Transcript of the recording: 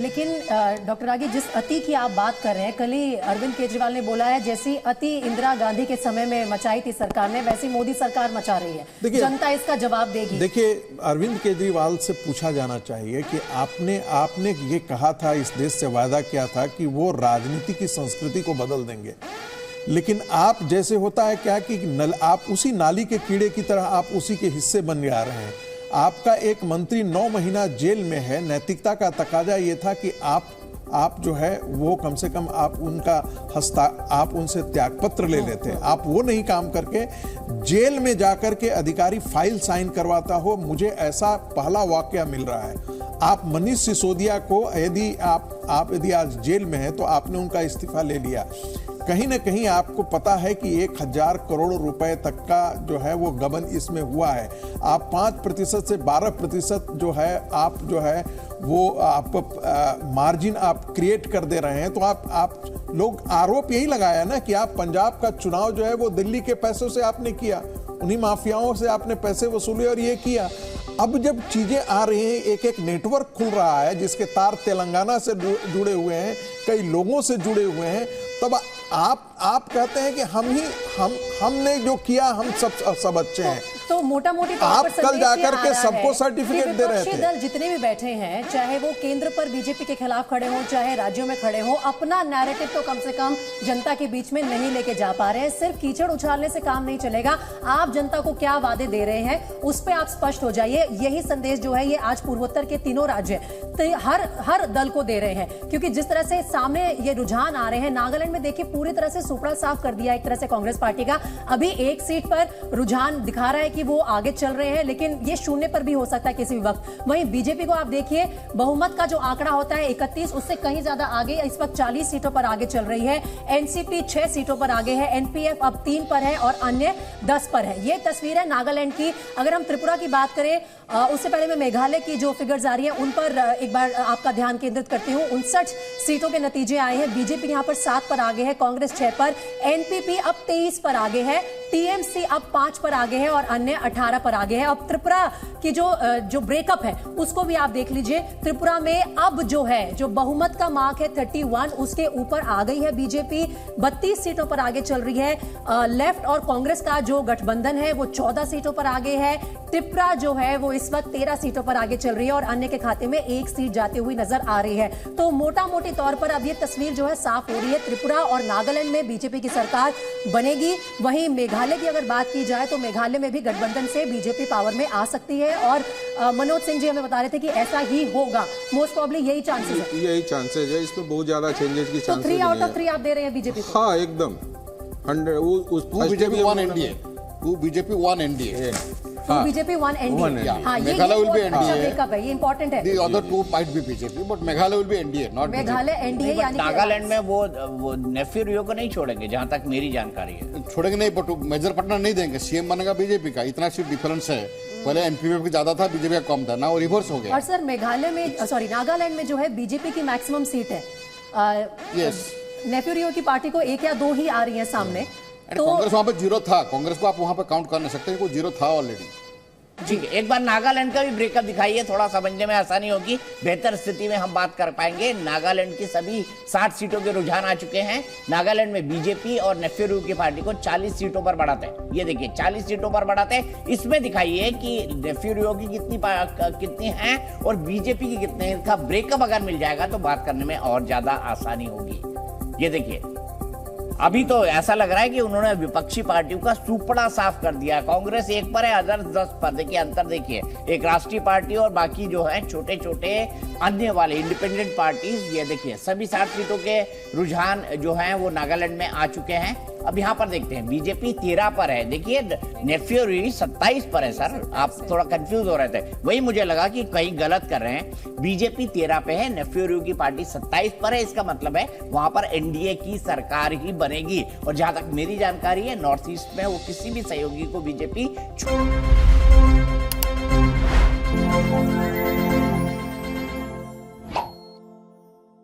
लेकिन डॉक्टर रागी, जिस अति की आप बात कर रहे हैं, कल ही अरविंद केजरीवाल ने बोला है जैसी अति इंदिरा गांधी के समय में मचाई थी सरकार ने, वैसी मोदी सरकार मचा रही है। जनता इसका जवाब देगी। देखिए, अरविंद केजरीवाल से पूछा जाना चाहिए कि आपने ये कहा था, इस देश से वादा किया था कि वो राजनीति की संस्कृति को बदल देंगे, लेकिन आप जैसे होता है क्या कि आप उसी नाली के कीड़े की तरह आप उसी के हिस्से बन जा रहे हैं। आपका एक मंत्री 9 महीना जेल में है। नैतिकता का तकाजा ये था कि आप जो है वो कम से कम आप उनसे त्यागपत्र ले लेते। आप वो नहीं काम करके जेल में जाकर के अधिकारी फाइल साइन करवाता हो। मुझे ऐसा पहला वाकया मिल रहा है। आप मनीष सिसोदिया को यदि आज जेल में है तो आपने उनका इस्तीफा ले लिया। कहीं ना कहीं आपको पता है कि 1000 करोड़ रुपए तक का जो है वो गबन इसमें हुआ है। आप 5% से 12% जो है वो आप मार्जिन आप क्रिएट कर दे रहे हैं। तो आप लोग आरोप यही लगाया ना कि आप पंजाब का चुनाव जो है वो दिल्ली के पैसों से आपने किया, उन्हीं माफियाओं से आपने पैसे वसूले और ये किया। अब जब चीजें आ रही हैं, एक नेटवर्क खुल रहा है जिसके तार तेलंगाना से जुड़े हुए हैं, कई लोगों से जुड़े हुए हैं, तब आप कहते हैं कि हमने जो किया हम सब अच्छे हैं। तो मोटा मोटी आप कल जाकर के सबको सर्टिफिकेट दे रहे थे। दल जितने भी बैठे हैं, चाहे वो केंद्र पर बीजेपी के खिलाफ खड़े हों, चाहे राज्यों में खड़े हों, अपना नैरेटिव तो कम से कम जनता के बीच में नहीं लेके जा पा रहे हैं। सिर्फ कीचड़ उछालने से काम नहीं चलेगा। आप जनता को क्या वादे दे रहे हैं उस पर आप स्पष्ट हो जाइए। यही संदेश जो है ये आज पूर्वोत्तर के तीनों राज्य हर दल को दे रहे हैं, क्योंकि जिस तरह से सामने ये रुझान आ रहे हैं, नागालैंड में देखिए पूरी तरह से सुपड़ा साफ कर दिया एक तरह से कांग्रेस पार्टी का। अभी एक सीट पर रुझान दिखा रहा है कि वो आगे चल रहे हैं, लेकिन ये शून्य पर भी हो सकता है किसी भी वक्त। वहीं बीजेपी को आप देखिए, बहुमत का जो आंकड़ा होता है 31, उससे कहीं ज्यादा आगे, इस वक्त 40 सीटों पर आगे चल रही है। एनसीपी 6 सीटों पर आगे है, एनपीएफ अब 3 पर है और अन्य 10 पर है। ये तस्वीर है नागालैंड की। अगर हम त्रिपुरा की बात करें, उससे पहले मैं मेघालय की जो फिगर्स आ रही है उन पर एक बार आपका ध्यान केंद्रित करती हूं। 59 सीटों के नतीजे आए हैं। बीजेपी यहां पर 7 पर आगे है, कांग्रेस 6 पर, एनपीपी अब 23 पर आगे है, टीएमसी अब 5 पर आगे है और अन्य 18 पर आगे है। अब त्रिपुरा की जो ब्रेकअप है उसको भी आप देख लीजिए। त्रिपुरा में अब जो है, जो बहुमत का मार्क है 31, उसके ऊपर आ गई है बीजेपी। 32 सीटों पर आगे चल रही है। लेफ्ट और कांग्रेस का जो गठबंधन है वो 14 सीटों पर आगे है। त्रिपुरा जो है वो इस वक्त 13 सीटों पर आगे चल रही है और अन्य के खाते में 1 सीट जाती हुई नजर आ रही है। तो मोटा मोटी तौर पर अब ये तस्वीर जो है साफ हो रही है। त्रिपुरा और नागालैंड में बीजेपी की सरकार बनेगी। वहीं मेघालय की अगर बात की जाए तो मेघालय में भी गठबंधन से बीजेपी पावर में आ सकती है और मनोज सिंह जी हमें बता रहे थे कि ऐसा ही होगा। मोस्ट प्रॉब्ली यही चांसेस है। यही चांसेस है, इसमें बहुत ज्यादा चेंजेस की चांसेस। 3 आउट ऑफ 3 आप दे रहे हैं बीजेपी को? हाँ, एकदम 100। BJP 1 NDA, BJP 1 NDA, BJP 1 NDA. हाँ, ये Meghalaya will be NDA. Breakup है, ये इंपॉर्टेंट है। The other 2 might be BJP, but Meghalaya will be NDA, not Meghalaya NDA. यानी नागालैंड में वो नेफ्यू रियो को नहीं छोड़ेंगे, जहां तक मेरी जानकारी है। छोड़ेंगे नहीं, बट मेजर पार्टनर नहीं देंगे। सीएम बनेगा बीजेपी का। इतना सिर्फ डिफरेंस है। पहले एनपीपी का ज्यादा था, बीजेपी का कम था, ना वो रिवर्स हो गया। और सर मेघालय में, नागालैंड में जो है बीजेपी की मैक्सिमम सीट है। यस, नेफ्यू रियो की पार्टी को 1 या 2 ही आ रही है सामने। तो कांग्रेस वहां पे 0 था। कांग्रेस को आप वहां पे काउंट कर नहीं सकते, वो 0 था ऑलरेडी। ठीक है, एक बार नागालैंड का भी ब्रेकअप दिखाइए, थोड़ा समझने में आसानी होगी, बेहतर स्थिति में हम बात कर पाएंगे। नागालैंड की सभी 60 सीटों के रुझान आ चुके हैं। नागालैंड में बीजेपी और नेफ्यू रियो की पार्टी को 40 सीटों पर बढ़ाते हैं। ये देखिए 40 सीटों पर बढ़ाते हैं। इसमें दिखाइए कि नेफ्यू रियो की कितनी हैं और बीजेपी की कितने हैं। इसका ब्रेकअप अगर मिल जाएगा तो बात करने में और ज्यादा आसानी होगी। ये देखिए, अभी तो ऐसा लग रहा है कि उन्होंने विपक्षी पार्टियों का सुपड़ा साफ कर दिया। कांग्रेस 1 पर है, अदर्स 10 पर। देखिए अंतर देखिए, एक राष्ट्रीय पार्टी और बाकी जो है छोटे छोटे अन्य वाले इंडिपेंडेंट पार्टीज। ये देखिए सभी 60 सीटों के रुझान जो हैं वो नागालैंड में आ चुके हैं। अब यहाँ पर देखते हैं, बीजेपी 13 पर है। देखिए नेफ्यू रियो 27 पर है। सर आप थोड़ा कंफ्यूज हो रहे थे, वही मुझे लगा कि कहीं गलत कर रहे हैं। बीजेपी 13 पे है, नेफ्यू रियो की पार्टी 27 पर है। इसका मतलब है वहां पर एनडीए की सरकार ही बनेगी। और जहां तक मेरी जानकारी है, नॉर्थ ईस्ट में वो किसी भी सहयोगी को बीजेपी